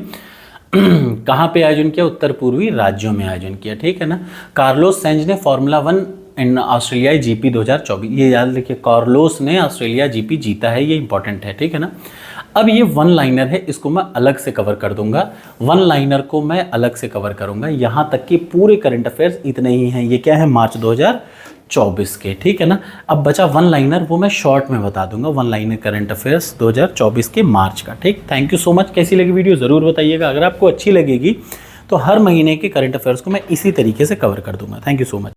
Speaker 1: कहाँ पे आयोजन किया? उत्तर पूर्वी राज्यों में आयोजन किया, ठीक है ना। कार्लोस सेंज ने फॉर्मूला 1 इन ऑस्ट्रेलियाई GP 2024, ये याद रखिए, कार्लोस ने ऑस्ट्रेलिया GP जीता है, ये इंपॉर्टेंट है, ठीक है ना। अब ये वन लाइनर है, इसको मैं अलग से कवर कर दूंगा, वन लाइनर को मैं अलग से कवर करूंगा। यहाँ तक कि पूरे करंट अफेयर्स इतने ही हैं। ये क्या है? मार्च 2024 के, ठीक है ना। अब बचा वन लाइनर, वो मैं शॉर्ट में बता दूंगा। वन लाइनर करंट अफेयर्स 2024 के मार्च का, ठीक। Thank you so much. कैसी लगी वीडियो ज़रूर बताइएगा। अगर आपको अच्छी लगेगी तो हर महीने के करंट अफेयर्स को मैं इसी तरीके से कवर कर दूंगा। Thank you so much.